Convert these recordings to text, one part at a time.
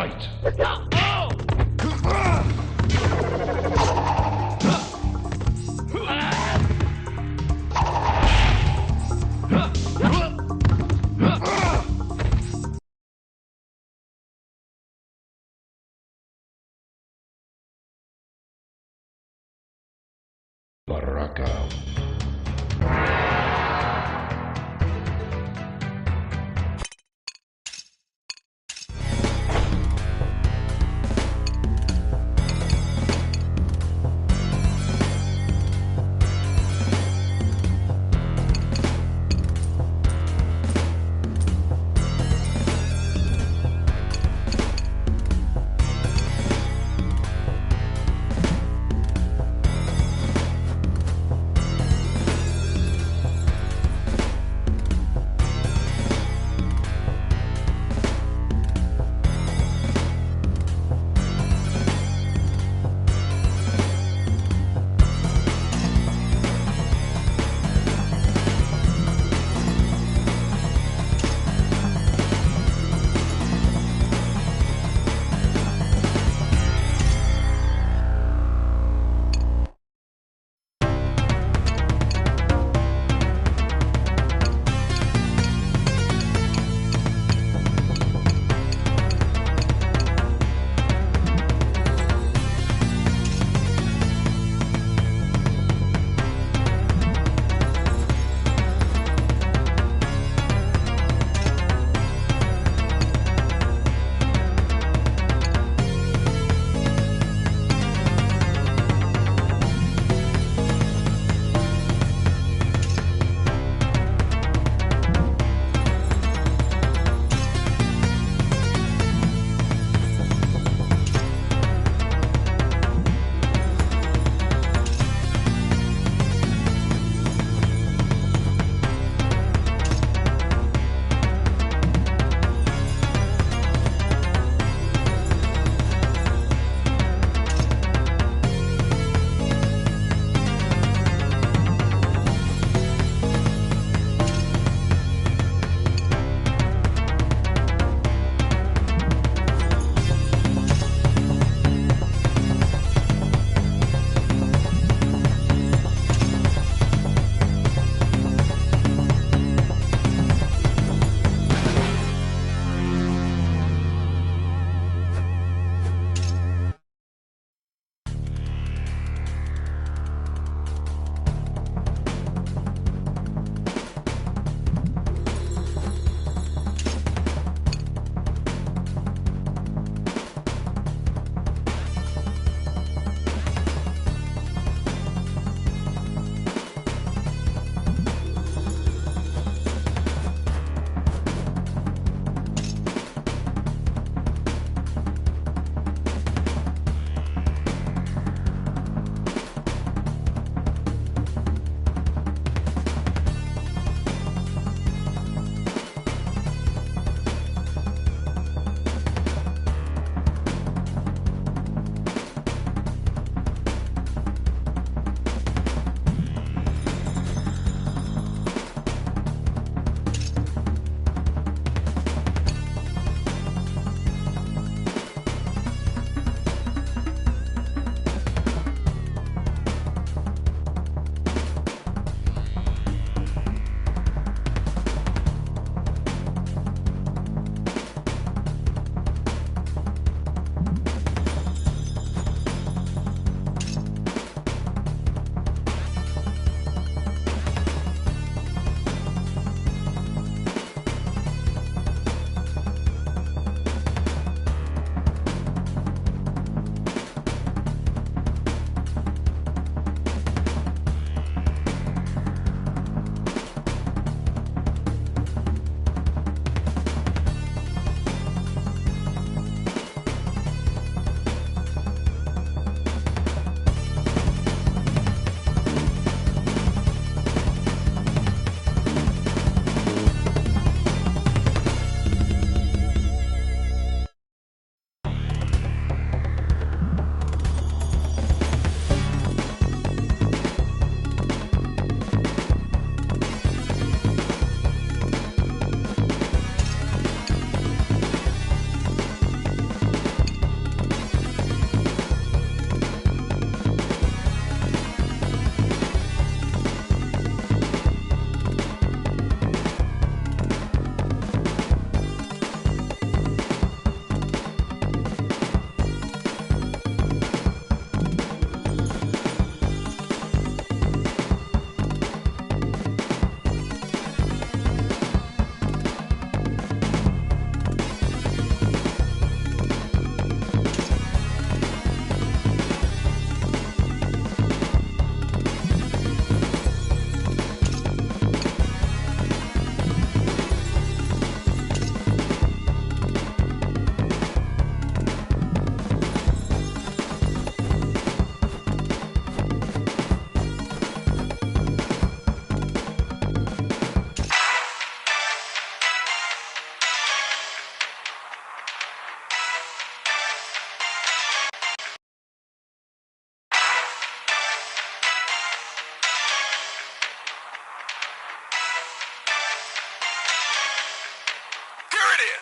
Fight! Baraka.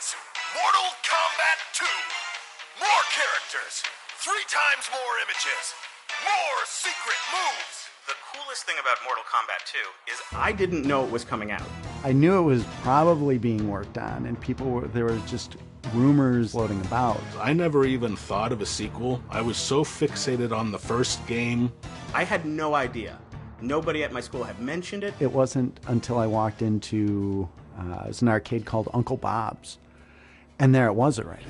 is Mortal Kombat 2. More characters, 3 times more images, more secret moves. The coolest thing about Mortal Kombat 2 is I didn't know it was coming out. I knew it was probably being worked on, and there were just rumors floating about. I never even thought of a sequel. I was so fixated on the first game. I had no idea. Nobody at my school had mentioned it. It wasn't until I walked into it was an arcade called Uncle Bob's, and there it was already.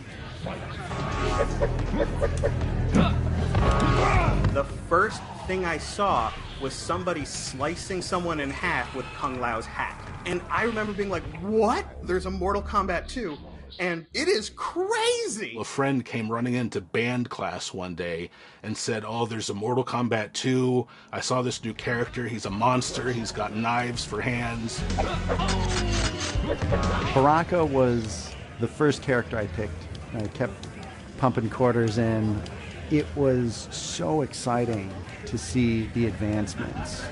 The first thing I saw was somebody slicing someone in half with Kung Lao's hat. And I remember being like, what? There's a Mortal Kombat 2, and it is crazy! A friend came running into band class one day and said, oh, there's a Mortal Kombat 2. I saw this new character. He's a monster. He's got knives for hands. Baraka was the first character I picked. I kept pumping quarters in. It was so exciting to see the advancements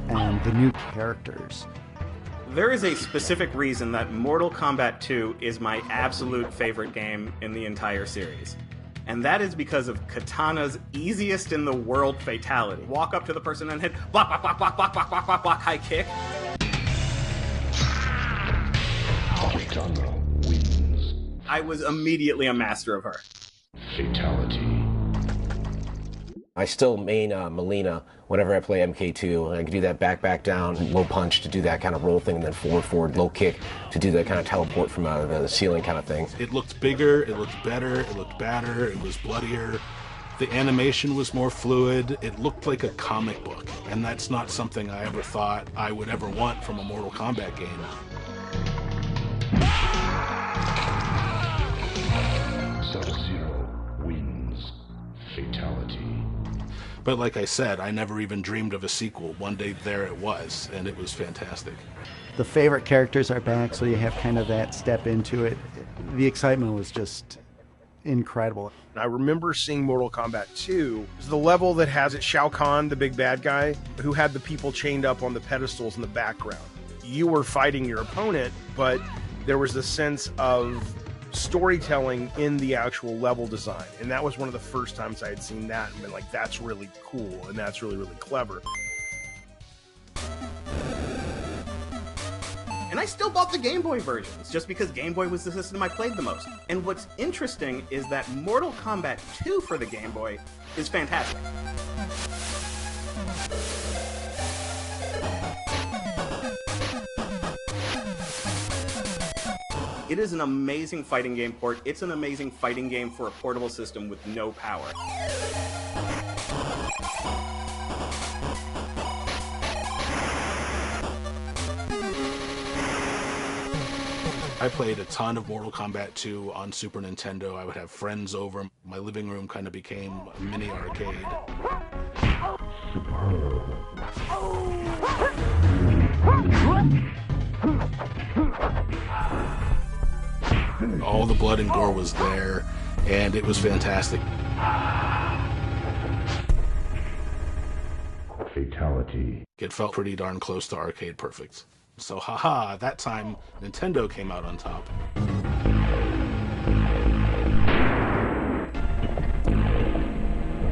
and the new characters. There is a specific reason that Mortal Kombat 2 is my absolute favorite game in the entire series. And that is because of Katana's easiest in the world fatality. Walk up to the person and hit block, block, block, block, block, block, block, block, block, high kick. Katana wins. I was immediately a master of her. Fatality. I still main Melina whenever I play MK2. I can do that back, down, low punch to do that kind of roll thing, and then forward, low kick to do that kind of teleport from the ceiling kind of thing. It looked bigger, it looked better, it looked badder, it was bloodier. The animation was more fluid. It looked like a comic book, and that's not something I ever thought I would ever want from a Mortal Kombat game. Sub-Zero wins. Fatality. But like I said, I never even dreamed of a sequel. One day there it was, and it was fantastic. The favorite characters are back, so you have kind of that step into it. The excitement was just incredible. I remember seeing Mortal Kombat 2. It's the level that has it Shao Kahn, the big bad guy, who had the people chained up on the pedestals in the background. You were fighting your opponent, but there was the sense of storytelling in the actual level design, and that was one of the first times I had seen that and been like, that's really cool and that's really, really clever. And I still bought the Game Boy versions, just because Game Boy was the system I played the most. And what's interesting is that Mortal Kombat 2 for the Game Boy is fantastic. It is an amazing fighting game port. It's an amazing fighting game for a portable system with no power. I played a ton of Mortal Kombat 2 on Super Nintendo. I would have friends over. My living room kind of became a mini arcade. All the blood and gore was there, and it was fantastic. Fatality. It felt pretty darn close to arcade perfect. So haha, that time Nintendo came out on top.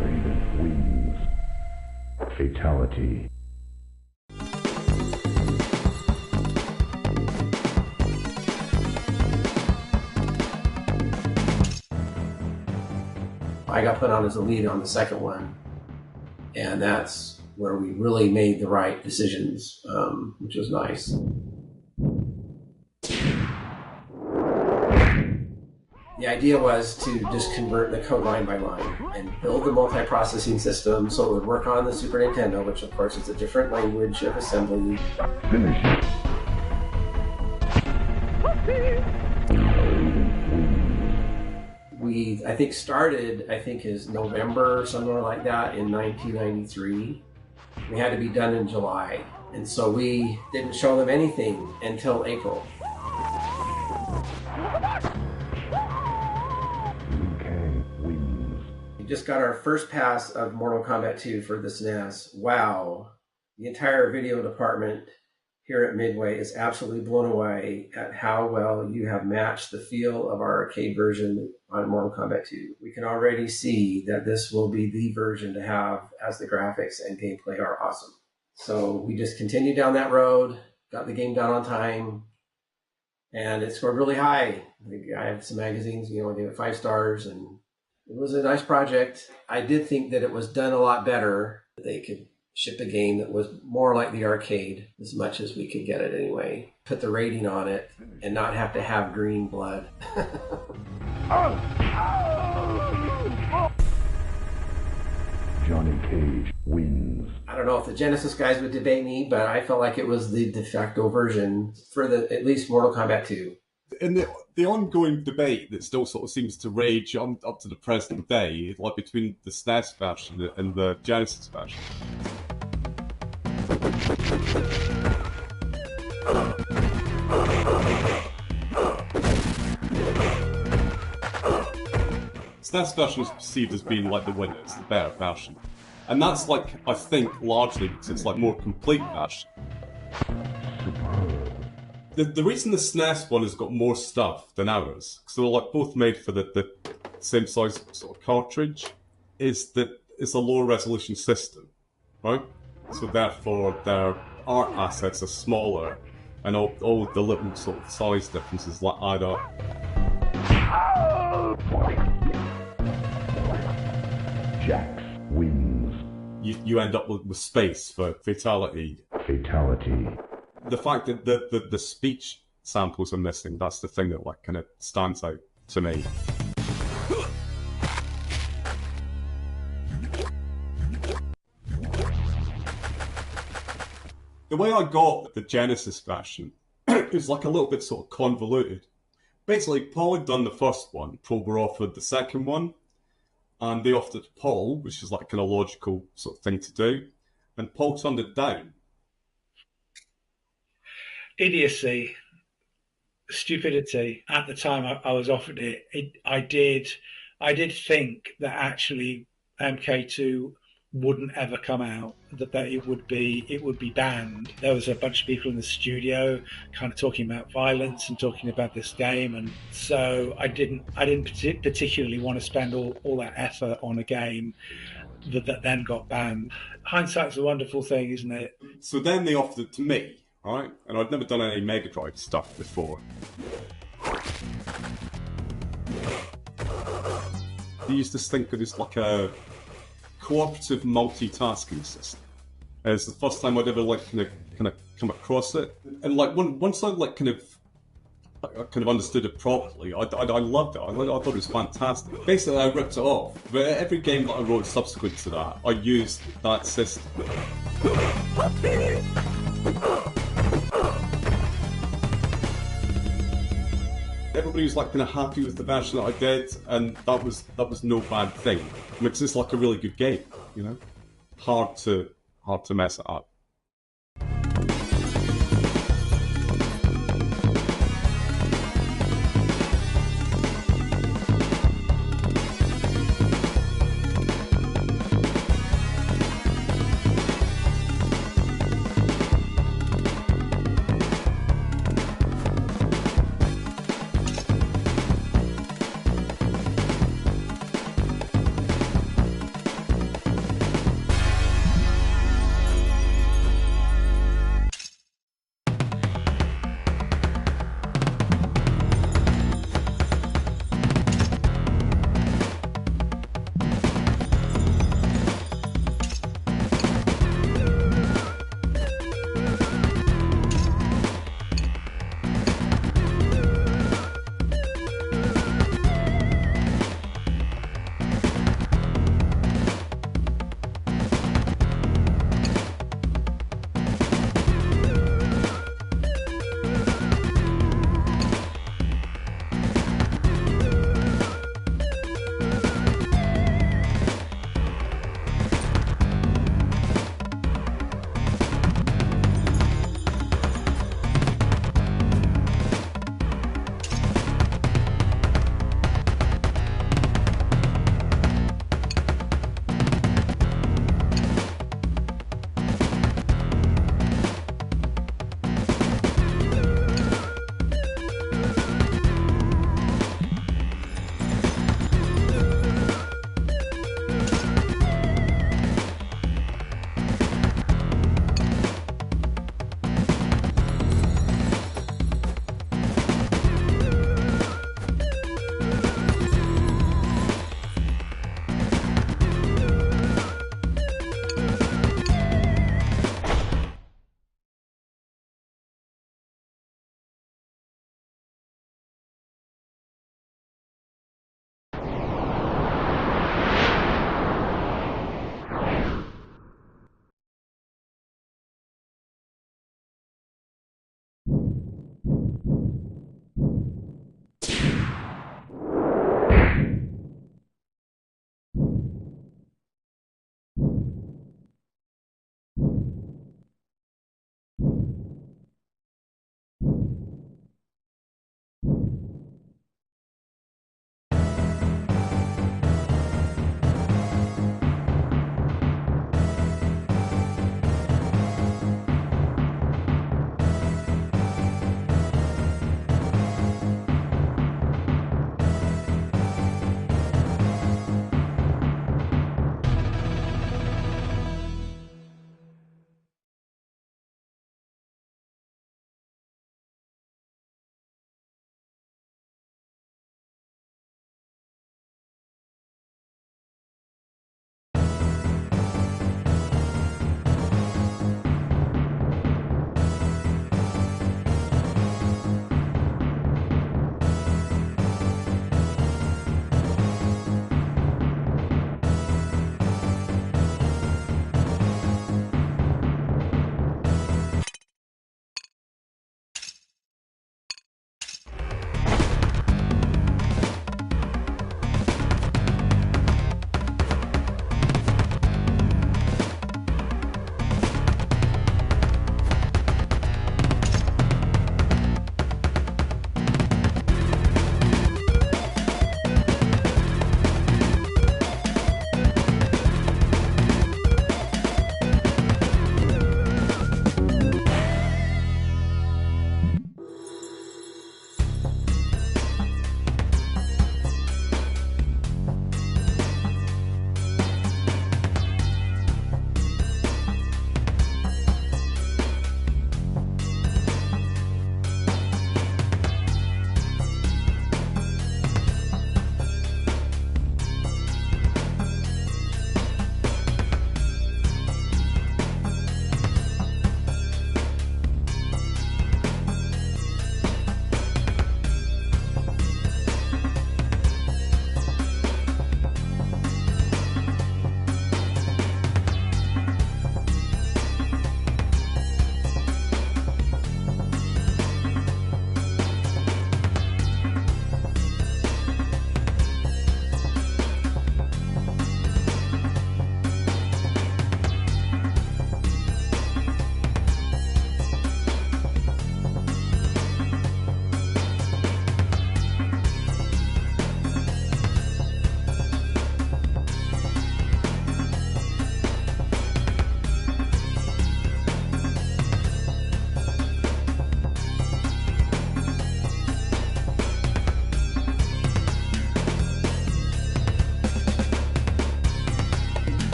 Raven wins. Fatality. I got put on as a lead on the second one, and that's where we really made the right decisions, which was nice. The idea was to just convert the code line by line and build the multi-processing system so it would work on the Super Nintendo, which of course is a different language of assembly. Finish. We, I think, started, is November, somewhere like that, in 1993. We had to be done in July, and so we didn't show them anything until April. We just got our first pass of Mortal Kombat 2 for the SNES. Wow. The entire video department here at Midway is absolutely blown away at how well you have matched the feel of our arcade version on Mortal Kombat 2. We can already see that this will be the version to have, as the graphics and gameplay are awesome. So we just continued down that road, got the game done on time, and it scored really high. I had some magazines, I gave it 5 stars, and it was a nice project. I did think that it was done a lot better. They could ship a game that was more like the arcade, as much as we could get it anyway. Put the rating on it and not have to have green blood. Johnny Cage wins. I don't know if the Genesis guys would debate me, but I felt like it was the de facto version for at least Mortal Kombat 2. In the ongoing debate that still sort of seems to rage on up to the present day, like between the SNES version and the Genesis version. SNES version is perceived as being like the winner, it's the better version. And that's like, I think, largely because it's like more complete version. The reason the SNES one has got more stuff than ours, because they're like both made for the same size sort of cartridge, is that it's a lower resolution system, right? So therefore their art assets are smaller, and all the little sort of size differences like add up. Jax wins. You end up with space for fatality. Fatality. The fact that the speech samples are missing, that's the thing that like kind of stands out to me. The way I got the Genesis version is like a little bit sort of convoluted. Basically, Paul had done the first one, Paul were offered the second one, and they offered it to Paul, which is like a kind of logical sort of thing to do, and Paul turned it down. Idiocy, stupidity. At the time I was offered it, I did think that actually MK2 wouldn't ever come out, that it would be banned. There was a bunch of people in the studio kind of talking about violence and talking about this game, and so I didn't particularly want to spend all that effort on a game that then got banned. Hindsight's a wonderful thing, isn't it? So then they offered it to me, right? And I'd never done any Mega Drive stuff before. They used to think of it as like a cooperative multitasking system. And it's the first time I'd ever like kind of come across it, and like once I like kind of understood it properly, I loved it. I thought it was fantastic. Basically, I ripped it off. But every game that I wrote subsequent to that, I used that system. Everybody was like kind of happy with the version that I did, and that was no bad thing. I mean, it's just like a really good game, you know. Hard to mess it up.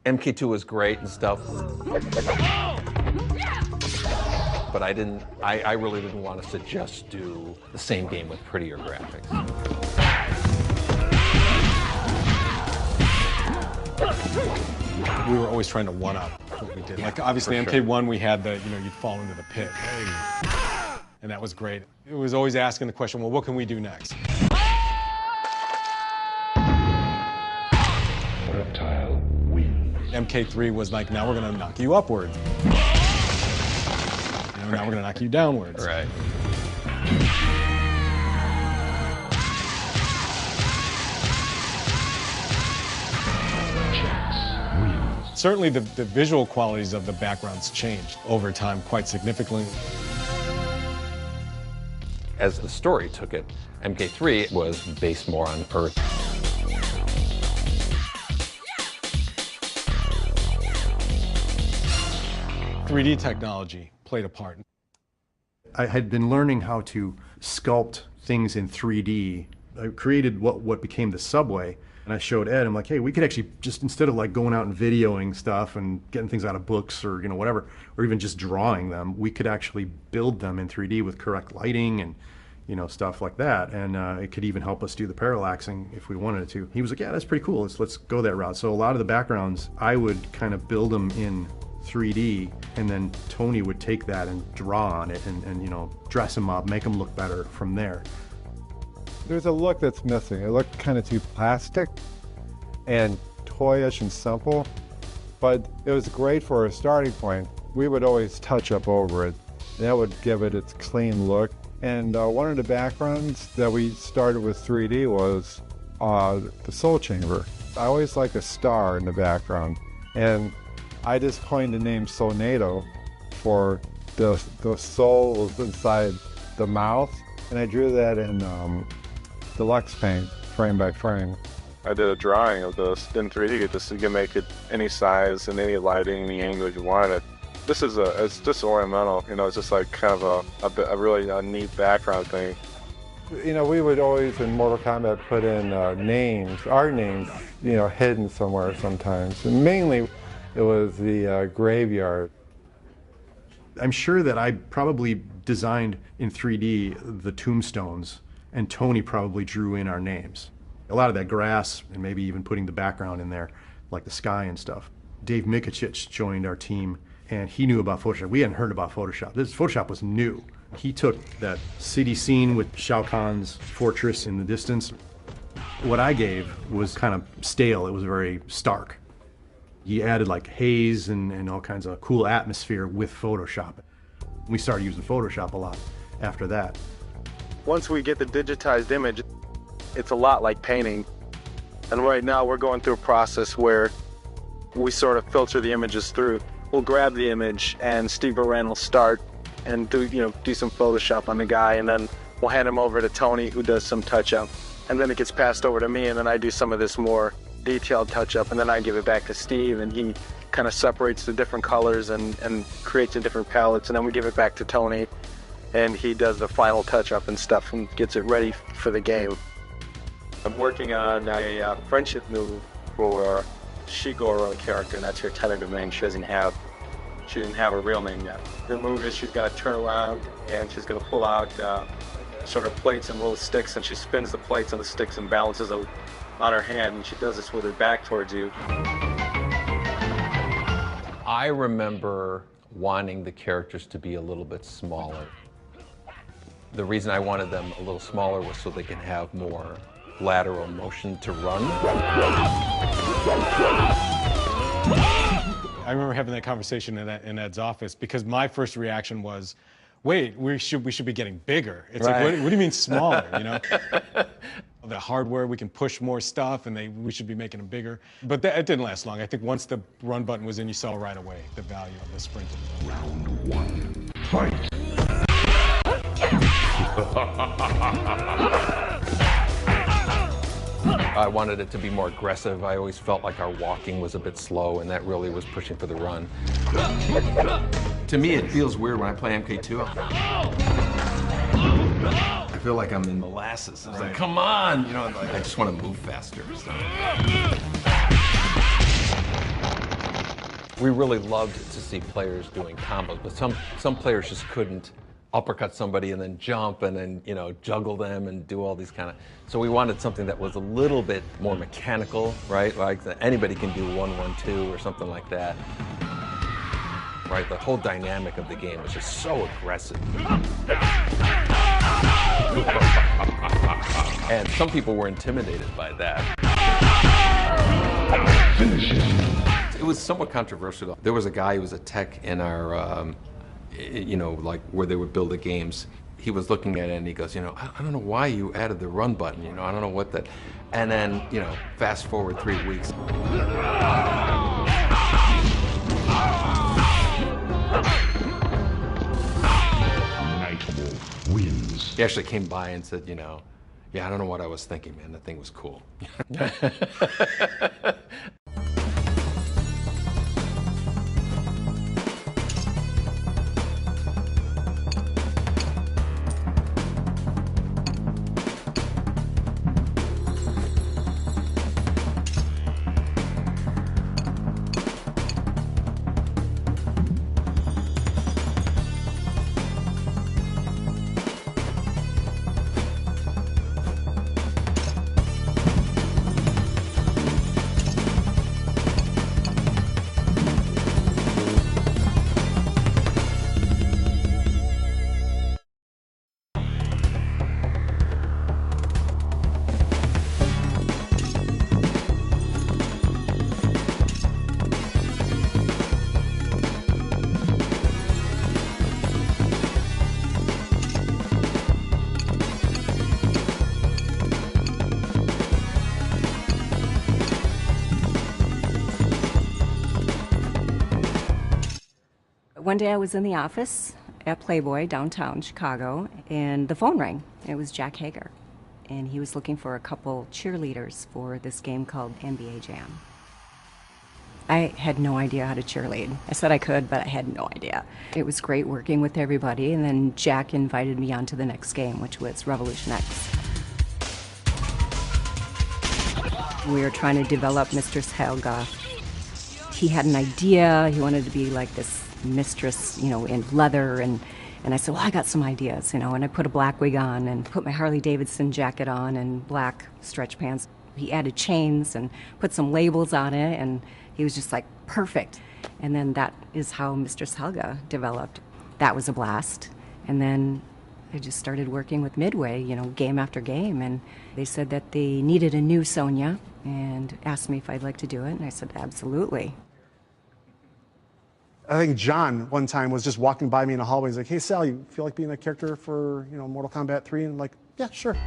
MK2 was great and stuff, but I really didn't want us to just do the same game with prettier graphics. We were always trying to one-up what we did. Yeah, like, obviously, for sure. MK1, we had the, you'd fall into the pit. And that was great. It was always asking the question, well, what can we do next? Reptile wins. MK3 was like, now we're going to knock you upwards. Now we're going to knock you downwards. Right. Certainly the visual qualities of the backgrounds changed over time quite significantly. As the story took it, MK3 was based more on Earth. .3D technology played a part. I had been learning how to sculpt things in 3D. I created what became the subway, and I showed Ed, I'm like, hey, we could actually just, instead of like going out and videoing stuff and getting things out of books or, whatever, or even just drawing them, we could actually build them in 3D with correct lighting and, stuff like that. And it could even help us do the parallaxing if we wanted it to. He was like, yeah, that's pretty cool. Let's go that route. So a lot of the backgrounds, I would kind of build them in 3D, and then Tony would take that and draw on it and dress them up, make them look better from there. There's a look that's missing. It looked kind of too plastic and toyish and simple, but it was great for a starting point. We would always touch up over it. That would give it its clean look. And one of the backgrounds that we started with 3D was the Soul Chamber. I always like a star in the background, and I just coined the name Soulnado for the souls inside the mouth, and I drew that in deluxe paint, frame by frame. I did a drawing of this in 3D just so you can make it any size and any lighting, any angle you wanted. This is it's just ornamental, it's just like kind of a really neat background thing. We would always in Mortal Kombat put in names, our names, hidden somewhere sometimes. And mainly it was the graveyard. I'm sure that I probably designed in 3D the tombstones, and Tony probably drew in our names. A lot of that grass, and maybe even putting the background in there, like the sky and stuff. Dave Mikuchich joined our team, and he knew about Photoshop. We hadn't heard about Photoshop. Photoshop was new. He took that city scene with Shao Kahn's fortress in the distance. What I gave was kind of stale. It was very stark. He added like haze and all kinds of cool atmosphere with Photoshop. We started using Photoshop a lot after that. Once we get the digitized image, it's a lot like painting. And right now we're going through a process where we sort of filter the images through. We'll grab the image and Steve Moran will start and do some Photoshop on the guy, and then we'll hand him over to Tony, who does some touch-up. And then it gets passed over to me, and then I do some of this more detailed touch-up, and then I give it back to Steve, and he kind of separates the different colors and creates the different palettes, and then we give it back to Tony, and he does the final touch-up and stuff and gets it ready for the game. I'm working on a friendship move for Shigoro character, and that's her tentative name. She didn't have a real name yet. The move is she's going to turn around and she's going to pull out sort of plates and little sticks, and she spins the plates and the sticks and balances them on her hand, and she does this with her back towards you. I remember wanting the characters to be a little bit smaller. The reason I wanted them a little smaller was so they can have more lateral motion to run. I remember having that conversation in Ed's office, because my first reaction was, wait, we should be getting bigger. It's right. Like, what do you mean smaller, The hardware, we can push more stuff, and we should be making them bigger. But it didn't last long. I think once the run button was in, you saw right away the value of the sprinting. Round one, fight! I wanted it to be more aggressive. I always felt like our walking was a bit slow, and that really was pushing for the run. To me, it feels weird when I play MK2. I feel like I'm in molasses. It's like, come on! I just want to move faster. So. We really loved to see players doing combos, but some players just couldn't uppercut somebody and then jump and then, you know, juggle them and do all these kind of... So we wanted something that was a little bit more mechanical, right? Like anybody can do 1-1-2 or something like that. Right? The whole dynamic of the game was just so aggressive. And some people were intimidated by that. Finish him. It was somewhat controversial. There was a guy who was a tech in our, you know, like where they would build the games. He was looking at it and he goes, you know, I don't know why you added the run button, you know, I don't know what that... And then, you know, fast forward 3 weeks. Nightwolf wins. He actually came by and said, you know, yeah, I don't know what I was thinking, man. That thing was cool. One day I was in the office at Playboy downtown Chicago, and the phone rang. It was Jack Hager, and he was looking for a couple cheerleaders for this game called NBA Jam. I had no idea how to cheerlead. I said I could, but I had no idea. It was great working with everybody, and then Jack invited me on to the next game, which was Revolution X. We were trying to develop Mistress Helga. He had an idea. He wanted to be like this mistress, you know, in leather, and I said, well, I got some ideas, you know, and I put a black wig on and put my Harley Davidson jacket on and black stretch pants. He added chains and put some labels on it, and he was just like, perfect. And then that is how Mistress Helga developed. That was a blast. And then I just started working with Midway, you know, game after game, and they said that they needed a new Sonya and asked me if I'd like to do it, and I said, absolutely. I think John one time was just walking by me in a hallway. He's like, hey, Sal, you feel like being a character for, you know, Mortal Kombat 3? And I'm like, yeah, sure.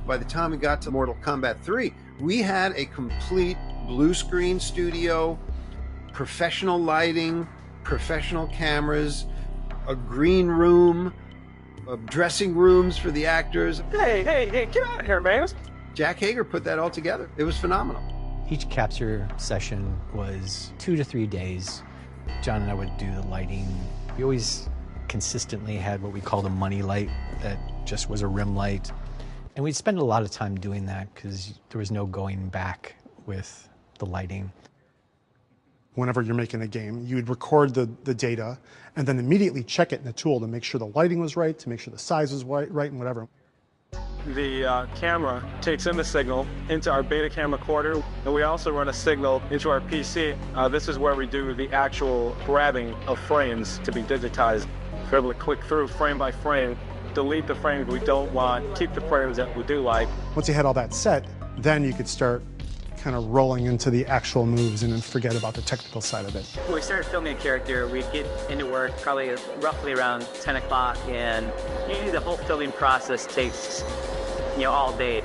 By the time we got to Mortal Kombat 3, we had a complete blue screen studio, professional lighting, professional cameras, a green room, dressing rooms for the actors. Hey, get out of here, man. Jack Hager put that all together. It was phenomenal. Each capture session was 2 to 3 days. John and I would do the lighting. We always consistently had what we called a money light that just was a rim light. And we'd spend a lot of time doing that because there was no going back with the lighting. Whenever you're making a game, you would record the data and then immediately check it in the tool to make sure the lighting was right, to make sure the size was right, and whatever. The camera takes in the signal into our beta cam recorder, and we also run a signal into our PC. This is where we do the actual grabbing of frames to be digitized. We're able to click through frame by frame, delete the frames we don't want, keep the frames that we do like. Once you had all that set, then you could start kind of rolling into the actual moves and then forget about the technical side of it. When we started filming a character, we'd get into work probably roughly around 10 o'clock, and usually the whole filming process takes, you know, all day.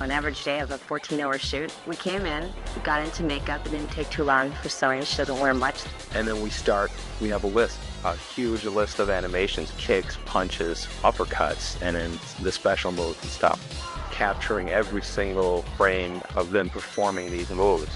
On average day of a 14-hour shoot, we came in, got into makeup, it didn't take too long for Sonya. She doesn't wear much. And then we have a list, a huge list of animations, kicks, punches, uppercuts, and then the special moves and stuff. Capturing every single frame of them performing these moves.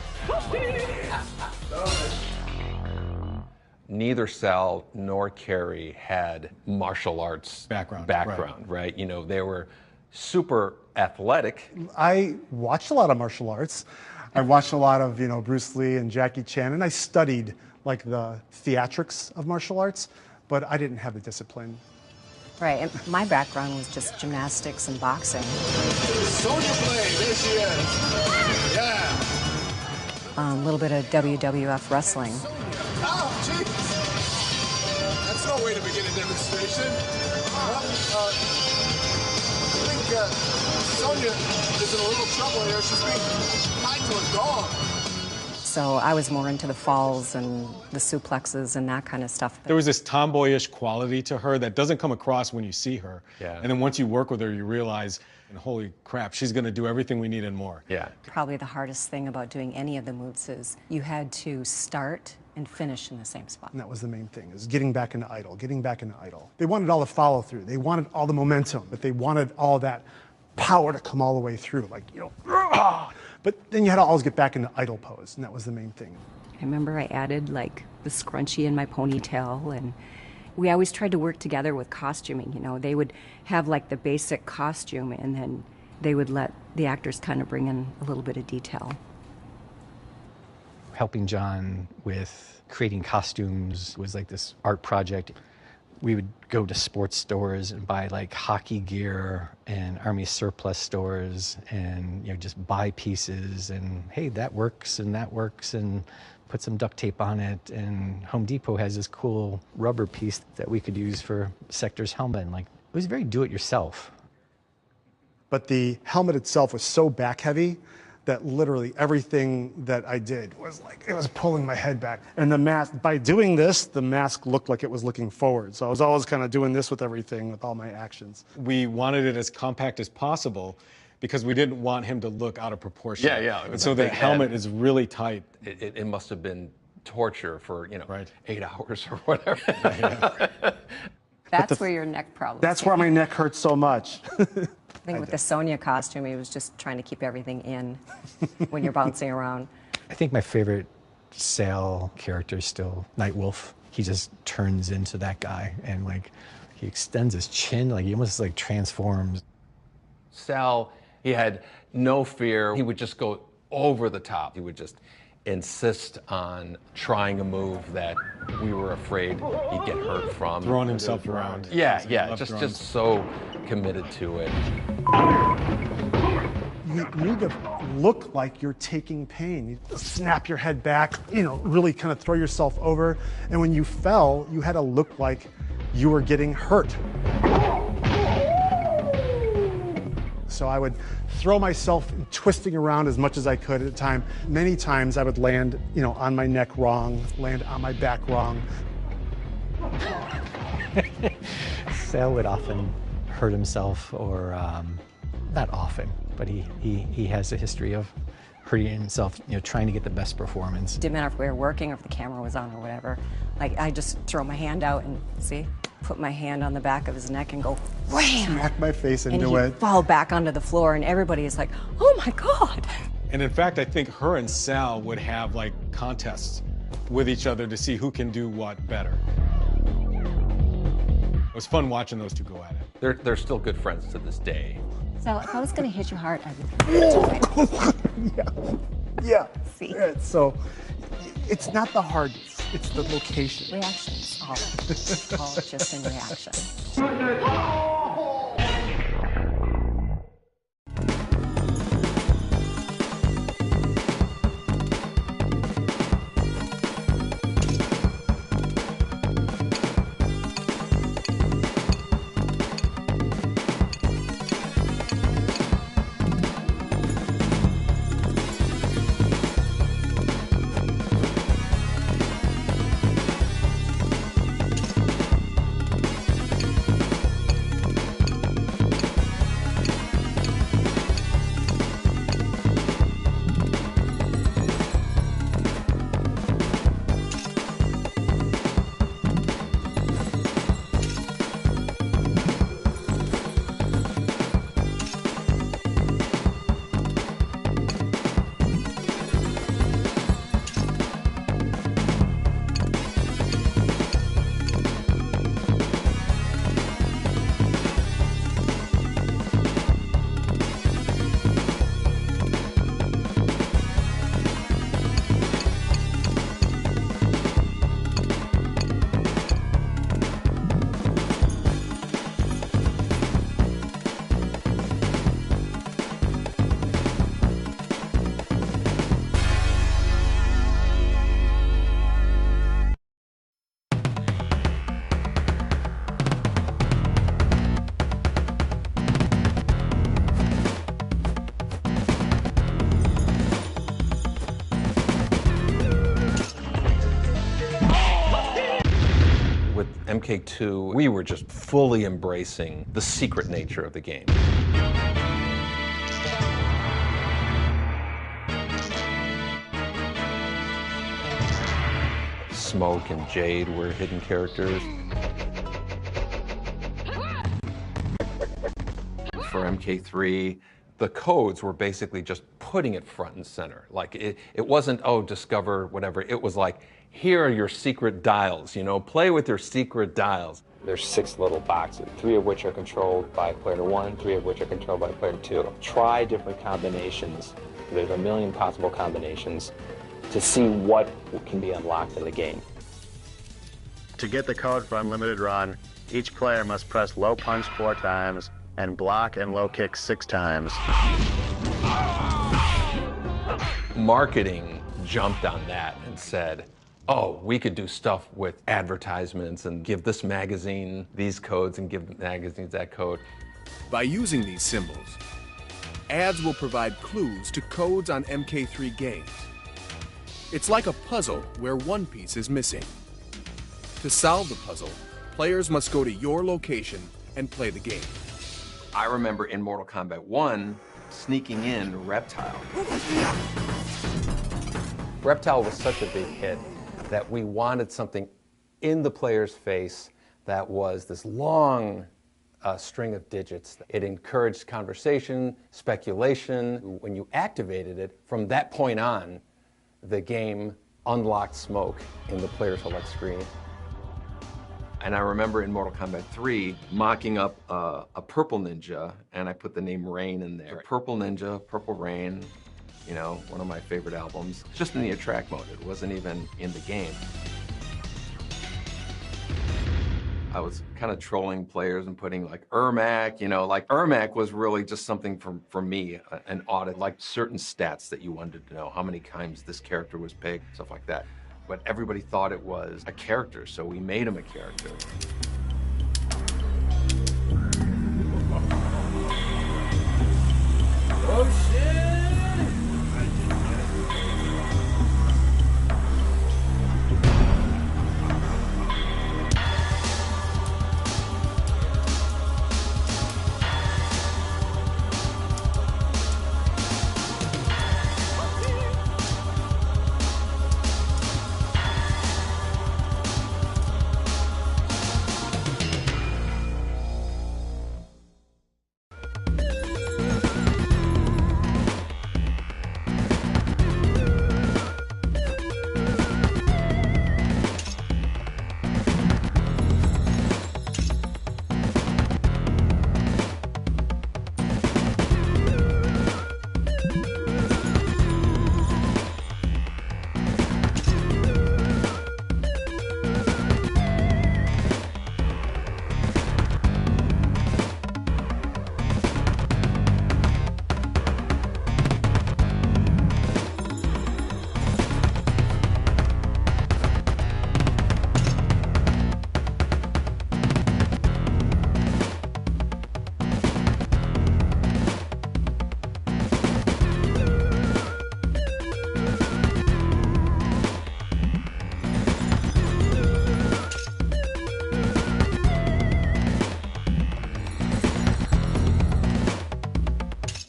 Neither Sal nor Carrie had martial arts background, right? You know, they were super athletic. I watched a lot of martial arts. I watched a lot of, Bruce Lee and Jackie Chan, and I studied like the theatrics of martial arts, but I didn't have the discipline. Right, and my background was just gymnastics and boxing. Sonya Blade, there she is. Yeah. A little bit of WWF wrestling. Oh, jeez. That's no way to begin a demonstration. Well, I think Sonya is in a little trouble here. She's being tied to a dog. So I was more into the falls and the suplexes and that kind of stuff. There was this tomboyish quality to her that doesn't come across when you see her. Yeah. And then once you work with her, you realize, holy crap, she's going to do everything we need and more. Yeah. Probably the hardest thing about doing any of the moves is you had to start and finish in the same spot. And that was the main thing, is getting back into idle, getting back into idle. They wanted all the follow through. They wanted all the momentum, but they wanted all that power to come all the way through. Like, but then you had to always get back into idle pose, and that was the main thing. I remember I added like the scrunchie in my ponytail, and we always tried to work together with costuming. They would have like the basic costume, and then they would let the actors kind of bring in a little bit of detail. Helping John with creating costumes was like this art project. We would go to sports stores and buy like hockey gear and army surplus stores and just buy pieces and hey, that works and put some duct tape on it. And Home Depot has this cool rubber piece that we could use for Sector's helmet. And it was very do-it-yourself. But the helmet itself was so back heavy that literally everything that I did was like, it was pulling my head back. And the mask, by doing this, the mask looked like it was looking forward. So I was always kind of doing this with everything, with all my actions. We wanted it as compact as possible because we didn't want him to look out of proportion. Yeah. And so the helmet is really tight. It must have been torture for, 8 hours or whatever. That's where your neck problem. That's why my neck hurts so much. I think with the Sonya costume, he was just trying to keep everything in when you're bouncing around. I think my favorite Sal character is still Nightwolf. He just turns into that guy and he extends his chin, he almost transforms. Sal, he had no fear. He would just go over the top. He would just insist on trying a move that we were afraid he'd get hurt from. Throwing himself around. Yeah, just so committed to it. You need to look like you're taking pain. You snap your head back, really kind of throw yourself over. And when you fell, you had to look like you were getting hurt. So I would throw myself twisting around as much as I could at a time. Many times I would land, on my neck wrong, land on my back wrong. Sal would often hurt himself, or not often, but he has a history of hurting himself, trying to get the best performance. Didn't matter if we were working or if the camera was on or whatever. I just throw my hand out and put my hand on the back of his neck and go wham! Smack my face into and he'd it. fall back onto the floor, and everybody is like, "Oh my God!" And in fact, I think her and Sal would have contests with each other to see who can do what better. It was fun watching those two go at it. They're still good friends to this day. So if I was going to hit you hard, I'd Yeah. See? Yeah, so it's not the hardness, it's the location. Reactions, all just in reaction. MK2, we were just fully embracing the secret nature of the game. Smoke and Jade were hidden characters. For MK3, the codes were basically just putting it front and center. Like it wasn't, oh, discover whatever. It was like, here are your secret dials, you know, play with your secret dials. There's 6 little boxes, 3 of which are controlled by player 1, 3 of which are controlled by player 2. Try different combinations. There's a million possible combinations to see what can be unlocked in the game. To get the code for Unlimited Run, each player must press low punch 4 times and block and low kick 6 times. Marketing jumped on that and said, oh, we could do stuff with advertisements and give this magazine these codes and give magazines that code. By using these symbols, ads will provide clues to codes on MK3 games. It's like a puzzle where one piece is missing. To solve the puzzle, players must go to your location and play the game. I remember in Mortal Kombat 1 sneaking in Reptile. Reptile was such a big hit that we wanted something in the player's face that was this long string of digits. It encouraged conversation, speculation. When you activated it, from that point on, the game unlocked Smoke in the player select screen. And I remember in Mortal Kombat 3 mocking up a purple ninja, and I put the name Rain in there. Purple Ninja, Purple Rain, you know, one of my favorite albums. Just in the attract mode, it wasn't even in the game. I was kind of trolling players and putting like Ermac, you know, like Ermac was really just something for me, an audit, like certain stats that you wanted to know, how many times this character was picked, stuff like that. But everybody thought it was a character, so we made him a character. Oh shit!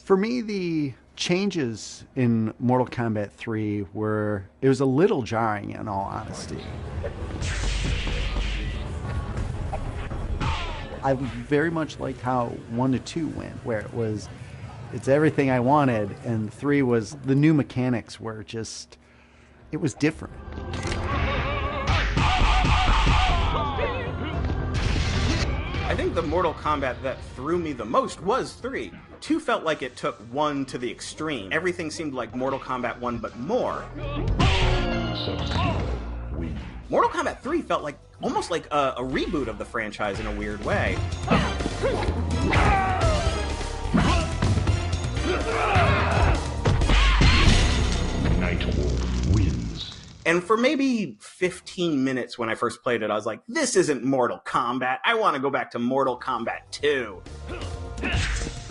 For me, the changes in Mortal Kombat 3 were, it was a little jarring in all honesty. I very much liked how 1 to 2 went, where it was, it's everything I wanted, and 3 was, the new mechanics were just, it was different. I think the Mortal Kombat that threw me the most was 3. 2 felt like it took 1 to the extreme. Everything seemed like Mortal Kombat 1, but more. Mortal Kombat 3 felt like almost like a reboot of the franchise in a weird way. Nightwolf wins. And for maybe 15 minutes when I first played it, I was like, this isn't Mortal Kombat. I want to go back to Mortal Kombat 2.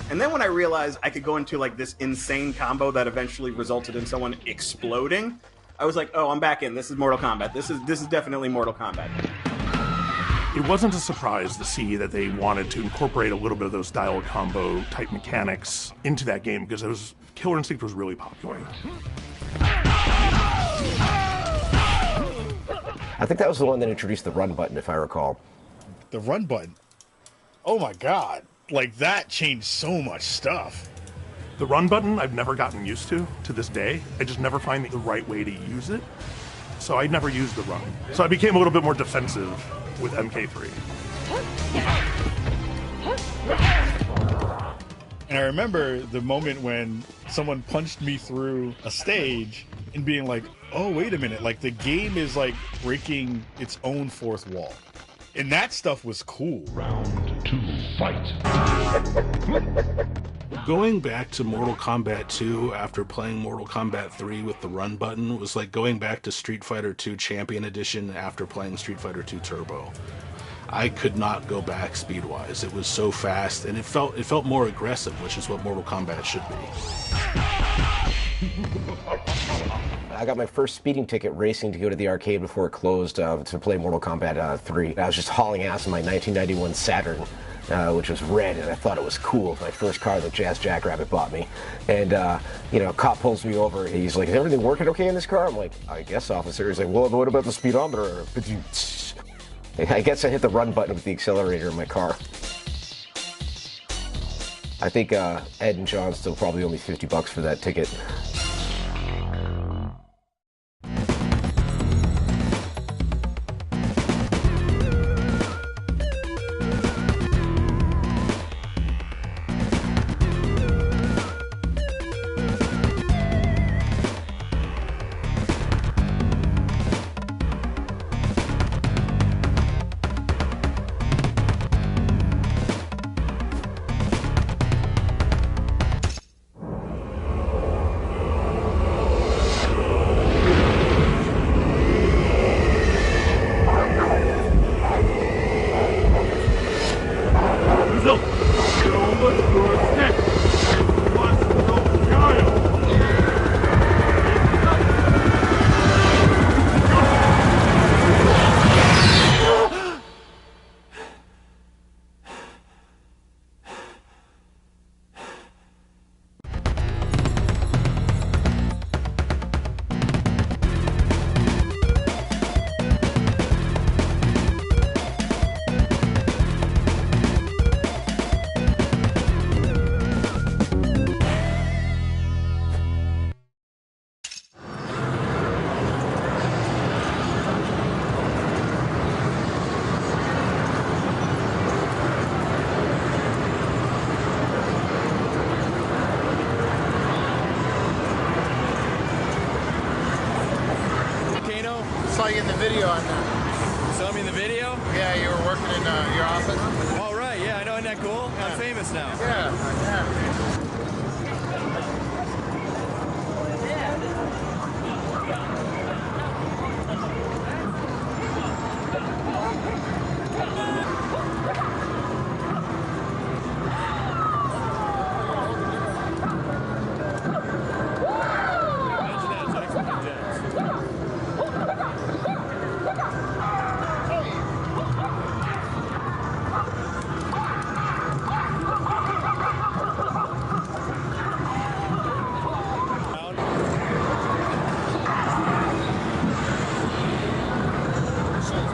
And then when I realized I could go into like this insane combo that eventually resulted in someone exploding, I was like, oh, I'm back in. This is Mortal Kombat. This is definitely Mortal Kombat. It wasn't a surprise to see that they wanted to incorporate a little bit of those dial combo type mechanics into that game because Killer Instinct was really popular. I think that was the one that introduced the run button, if I recall. The run button? Oh my god. Like, that changed so much stuff. The run button I've never gotten used to this day. I just never find the right way to use it. So I never used the run. So I became a little bit more defensive with MK3. And I remember the moment when someone punched me through a stage and being like, oh, wait a minute, like the game is like breaking its own fourth wall. And that stuff was cool. Round 2, fight. Going back to Mortal Kombat 2 after playing Mortal Kombat 3 with the run button was like going back to Street Fighter 2 Champion Edition after playing Street Fighter 2 Turbo. I could not go back speed-wise. It was so fast, and it felt more aggressive, which is what Mortal Kombat should be. I got my first speeding ticket racing to go to the arcade before it closed to play Mortal Kombat 3. I was just hauling ass in my 1991 Saturn, which was red, and I thought it was cool. My first car that Jazz Jackrabbit bought me. And, a cop pulls me over. He's like, is everything working okay in this car? I'm like, I guess, officer. He's like, well, what about the speedometer? I guess I hit the run button with the accelerator in my car. I think Ed and John still probably owe me $50 for that ticket. Saw you in the video on that. Saw me in the video? Yeah, you were working in your office. Oh, right, yeah, I know, isn't that cool? Yeah. I'm famous now. Yeah.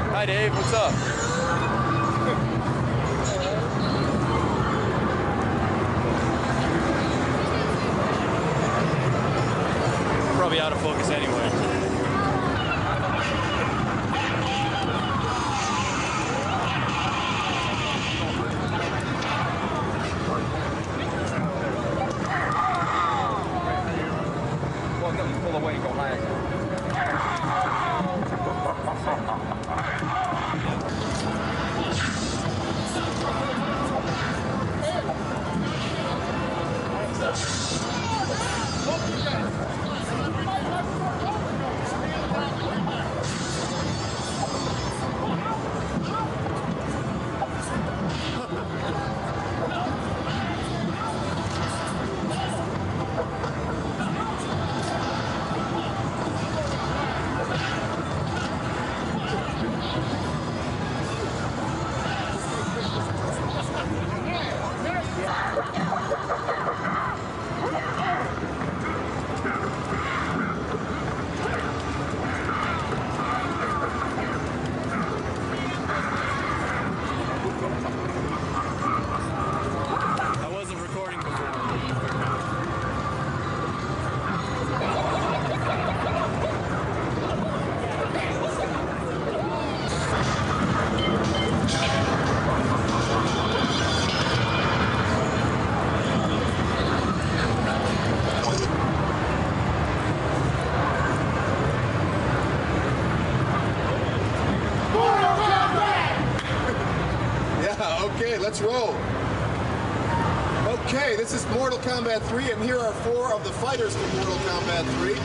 Hi, Dave, what's up? Probably out of focus anyway. Pull away, go higher. let's roll. Okay, this is Mortal Kombat 3, and here are 4 of the fighters from Mortal Kombat 3.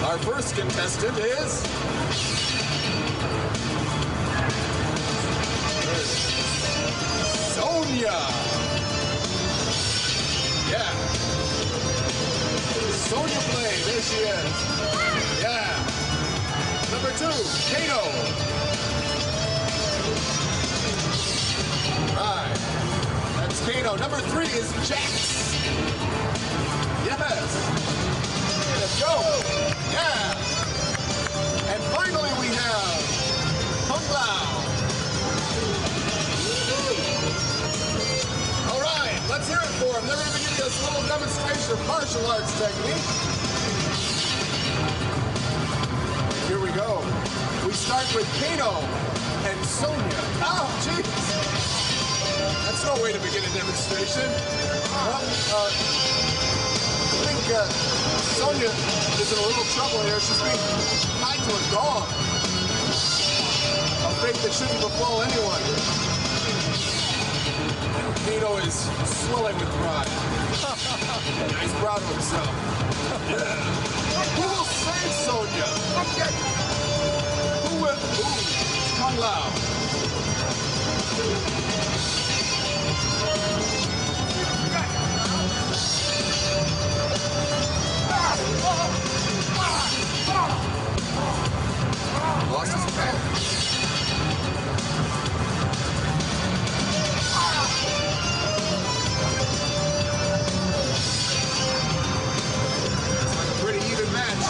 Our first contestant is... Sonya! Yeah. Sonya Blade, there she is. Yeah. Number 2, Kano. Right. That's Kano. Number 3 is Jax. Yes. Let's go. Yeah. And finally we have Kung Lao. All right, let's hear it for him. They're going to give you this little demonstration of martial arts technique. Here we go. We start with Kano and Sonya. Oh, jeez. That's no way to begin a demonstration. Well, I think Sonya is in a little trouble here. She's being tied to a dog. A fate that shouldn't befall anyone. Kano is swelling with pride. He's proud of himself. Yeah. Who will save Sonya? Okay. Who will? Ooh, Kung Lao. Lost his path. It's like a pretty even match.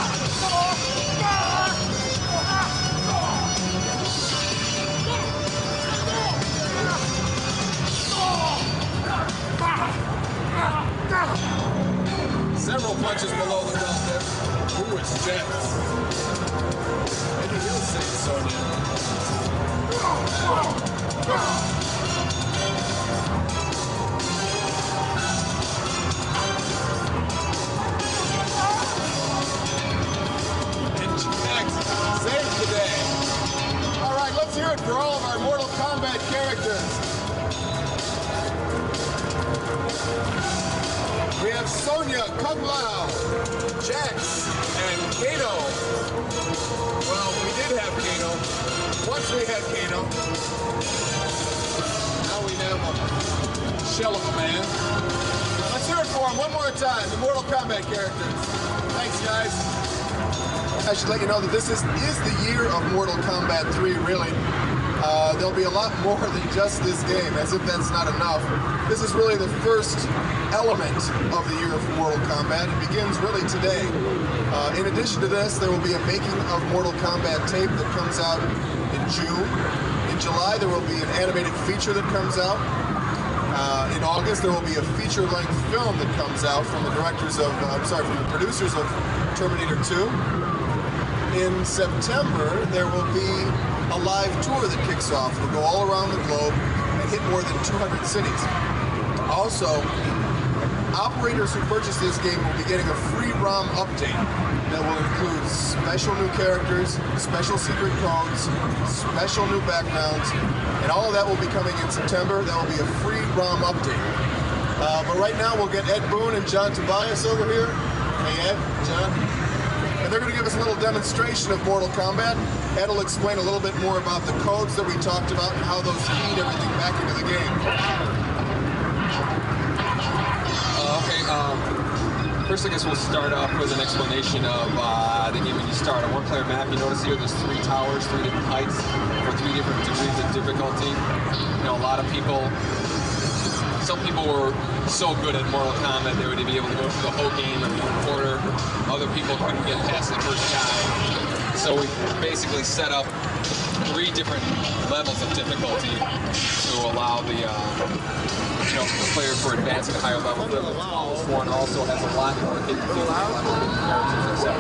Several punches below the belt there. Ooh, it's Jax. Maybe he'll save Sonya. And Jax saved the day. All right, let's hear it for all of our Mortal Kombat characters. We have Sonya, Kung Lao, Jax, and Kano. Well, we did have Kano. Once we had Kano. Now we have a shell of a man. Let's hear it for him one more time, the Mortal Kombat characters. Thanks, guys. I should let you know that this is the year of Mortal Kombat 3, really. There'll be a lot more than just this game, as if that's not enough. This is really the first element of the year for Mortal Kombat. It begins really today. In addition to this, there will be a making of Mortal Kombat tape that comes out in June. In July, there will be an animated feature that comes out. In August, there will be a feature-length film that comes out from the from the producers of Terminator 2. In September, there will be a live tour that kicks off. It'll go all around the globe and hit more than 200 cities. Also, operators who purchase this game will be getting a free ROM update that will include special new characters, special secret codes, special new backgrounds, and all of that will be coming in September. That will be a free ROM update. But right now, we'll get Ed Boon and John Tobias over here. Hey, Ed, John. And they're going to give us a little demonstration of Mortal Kombat. Ed will explain a little bit more about the codes that we talked about and how those feed everything back into the game. First, I guess we'll start off with an explanation of the game when you start. On one-player map, you notice here there's 3 towers, 3 different heights, for 3 different degrees of difficulty. You know, a lot of people, some people were so good at Mortal Kombat they would be able to go through the whole game in 1 quarter. Other people couldn't get past the first guy. So we basically set up 3 different levels of difficulty to allow the the player for advancing higher level. The smallest one also has a lot more capability, a lot more characters and stuff.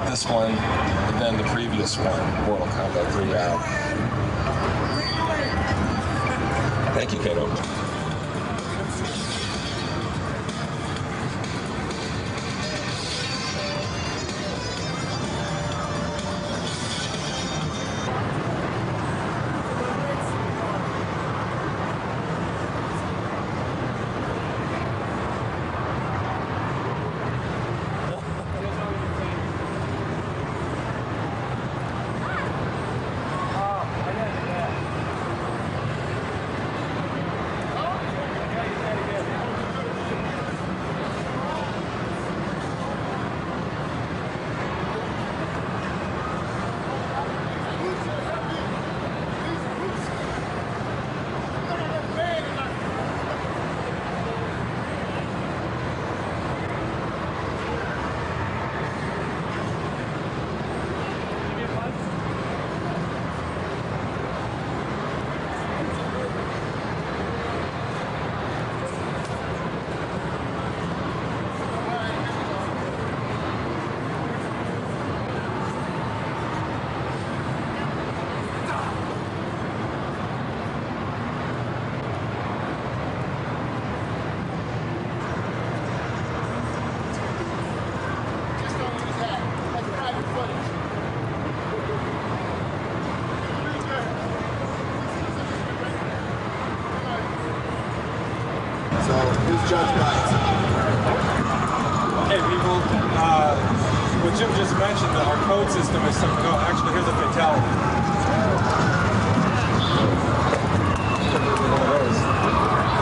this one, and then the previous one, Mortal Kombat 3 out. Thank you, Kato. Hey people, what Jim just mentioned, our code system is something. No, actually, here's a fatality.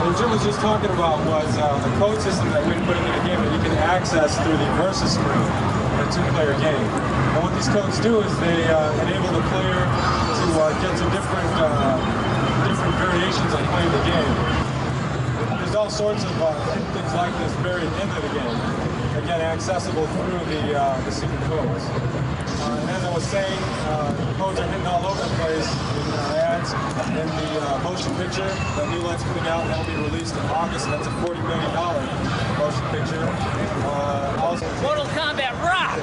What Jim was just talking about was a code system that we put into the game that you can access through the versus screen in a two-player game. And what these codes do is they enable the player to get to different variations of playing the game. There's all sorts of things like this buried into the game. Again, accessible through the secret codes. And as I was saying, codes are hitting all over the place in ads, in the motion picture. The new light's coming out, and that'll be released in August, and that's a $40 million motion picture. Also, Mortal Kombat rock!